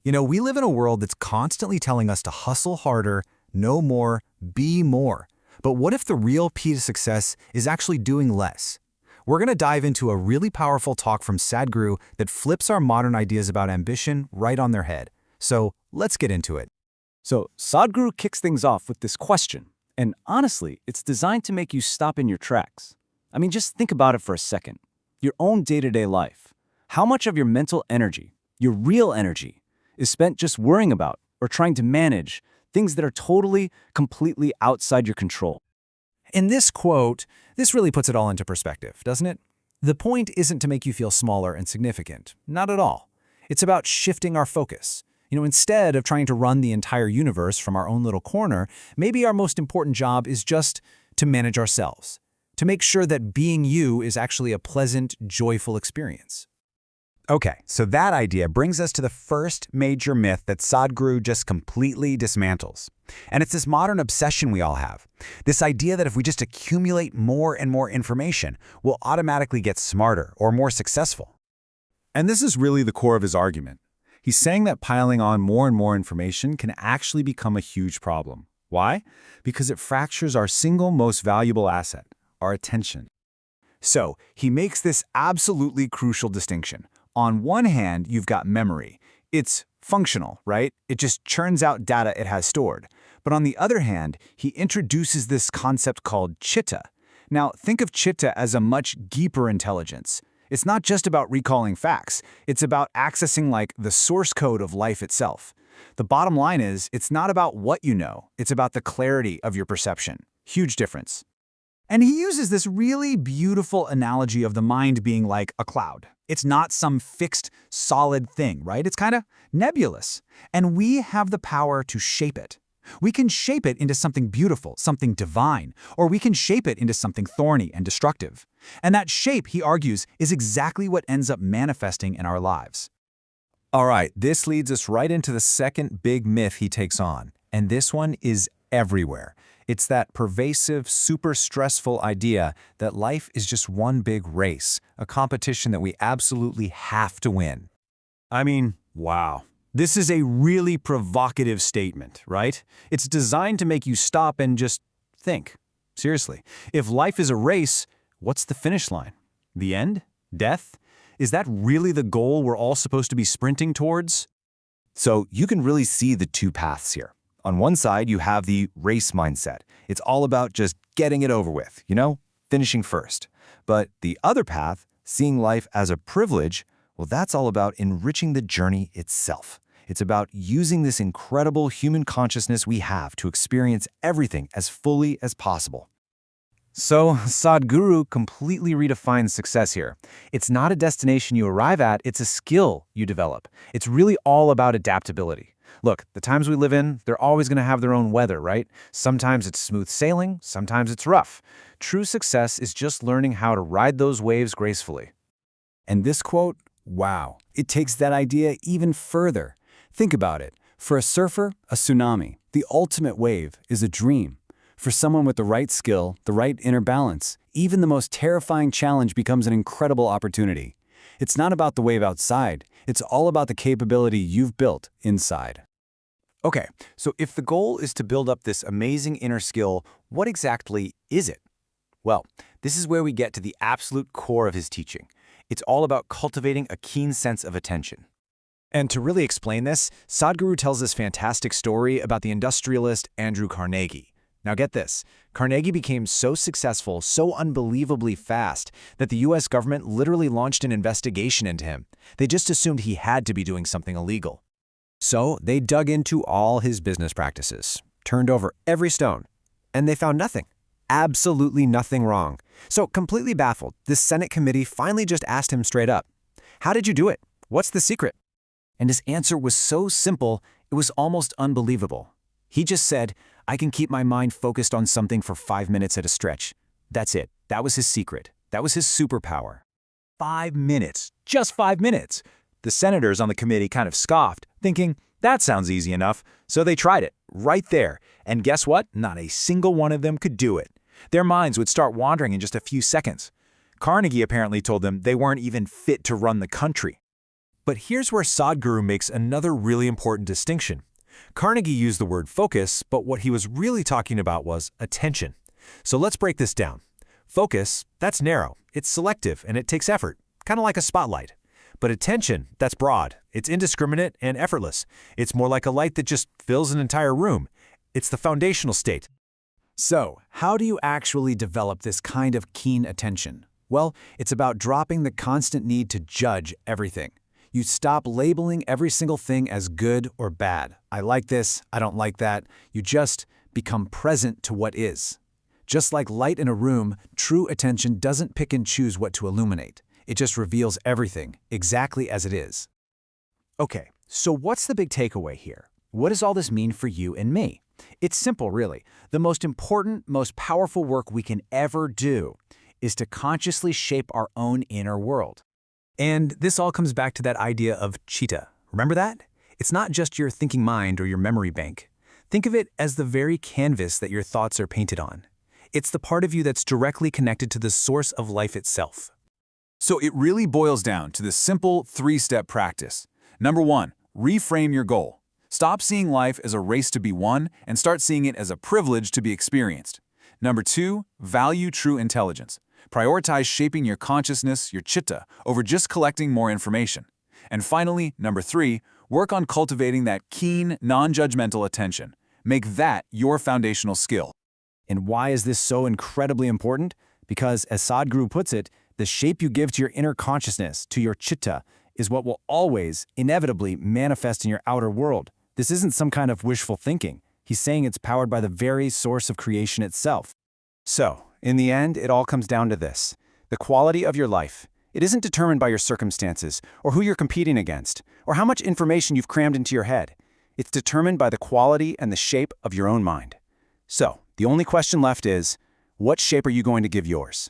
We live in a world that's constantly telling us to hustle harder, know more, be more. But what if the real key to success is actually doing less? We're going to dive into a really powerful talk from Sadhguru that flips our modern ideas about ambition right on their head. So let's get into it. So Sadhguru kicks things off with this question, and honestly, it's designed to make you stop in your tracks. Just think about it for a second. Your own day-to-day life. How much of your mental energy, your real energy, is spent just worrying about or trying to manage things that are totally, completely outside your control? In this quote, this really puts it all into perspective, doesn't it? The point isn't to make you feel smaller and significant. Not at all. It's about shifting our focus. Instead of trying to run the entire universe from our own little corner, maybe our most important job is just to manage ourselves, to make sure that being you is actually a pleasant, joyful experience. Okay, so that idea brings us to the first major myth that Sadhguru just completely dismantles. And it's this modern obsession we all have. This idea that if we just accumulate more and more information, we'll automatically get smarter or more successful. And this is really the core of his argument. He's saying that piling on more and more information can actually become a huge problem. Why? Because it fractures our single most valuable asset, our attention. So he makes this absolutely crucial distinction. On one hand, you've got memory. It's functional, right? It just churns out data it has stored. But on the other hand, he introduces this concept called chitta. Now, think of chitta as a much deeper intelligence. It's not just about recalling facts. It's about accessing the source code of life itself. The bottom line is, it's not about what you know. It's about the clarity of your perception. Huge difference. And he uses this really beautiful analogy of the mind being like a cloud. It's not some fixed, solid thing, right? It's kind of nebulous. And we have the power to shape it. We can shape it into something beautiful, something divine, or we can shape it into something thorny and destructive. And that shape, he argues, is exactly what ends up manifesting in our lives. All right, this leads us right into the second big myth he takes on. And this one is everywhere. It's that pervasive, super stressful idea that life is just one big race, a competition that we absolutely have to win. Wow. This is a really provocative statement, right? It's designed to make you stop and just think. Seriously, if life is a race, what's the finish line? The end? Death? Is that really the goal we're all supposed to be sprinting towards? So you can really see the two paths here. On one side, you have the race mindset. It's all about just getting it over with, finishing first. But the other path, seeing life as a privilege, well, that's all about enriching the journey itself. It's about using this incredible human consciousness we have to experience everything as fully as possible. So Sadhguru completely redefines success here. It's not a destination you arrive at, it's a skill you develop. It's really all about adaptability. Look, the times we live in, they're always going to have their own weather, right? Sometimes it's smooth sailing, sometimes it's rough. True success is just learning how to ride those waves gracefully. And this quote, wow, it takes that idea even further. Think about it. For a surfer, a tsunami, the ultimate wave is a dream. For someone with the right skill, the right inner balance, even the most terrifying challenge becomes an incredible opportunity. It's not about the wave outside. It's all about the capability you've built inside. Okay, so if the goal is to build up this amazing inner skill, what exactly is it? Well, this is where we get to the absolute core of his teaching. It's all about cultivating a keen sense of attention. And to really explain this, Sadhguru tells this fantastic story about the industrialist Andrew Carnegie. Now get this, Carnegie became so successful, so unbelievably fast, that the US government literally launched an investigation into him. They just assumed he had to be doing something illegal. So they dug into all his business practices, turned over every stone, and they found nothing. Absolutely nothing wrong. So completely baffled, this Senate committee finally just asked him straight up, "How did you do it? What's the secret?" And his answer was so simple, it was almost unbelievable. He just said, "I can keep my mind focused on something for 5 minutes at a stretch." That's it. That was his secret. That was his superpower. 5 minutes. Just 5 minutes. The senators on the committee kind of scoffed, thinking, that sounds easy enough. So they tried it, right there. And guess what? Not a single one of them could do it. Their minds would start wandering in just a few seconds. Carnegie apparently told them they weren't even fit to run the country. But here's where Sadhguru makes another really important distinction. Carnegie used the word focus, but what he was really talking about was attention. So let's break this down. Focus, that's narrow, it's selective, and it takes effort, kind of like a spotlight. But attention, that's broad, it's indiscriminate and effortless. It's more like a light that just fills an entire room. It's the foundational state. So, how do you actually develop this kind of keen attention? Well, it's about dropping the constant need to judge everything. You stop labeling every single thing as good or bad. I like this, I don't like that. You just become present to what is. Just like light in a room, true attention doesn't pick and choose what to illuminate. It just reveals everything, exactly as it is. Okay, so what's the big takeaway here? What does all this mean for you and me? It's simple, really. The most important, most powerful work we can ever do is to consciously shape our own inner world. And this all comes back to that idea of chitta. Remember that? It's not just your thinking mind or your memory bank. Think of it as the very canvas that your thoughts are painted on. It's the part of you that's directly connected to the source of life itself. So it really boils down to this simple 3-step practice. Number 1, reframe your goal. Stop seeing life as a race to be won and start seeing it as a privilege to be experienced. Number 2, value true intelligence. Prioritize shaping your consciousness, your chitta, over just collecting more information. And finally, number 3, work on cultivating that keen, non-judgmental attention. Make that your foundational skill. And why is this so incredibly important? Because, as Sadhguru puts it, the shape you give to your inner consciousness, to your chitta, is what will always, inevitably, manifest in your outer world. This isn't some kind of wishful thinking. He's saying it's powered by the very source of creation itself. So, in the end, it all comes down to this. The quality of your life. It isn't determined by your circumstances, or who you're competing against, or how much information you've crammed into your head. It's determined by the quality and the shape of your own mind. So, the only question left is, what shape are you going to give yours?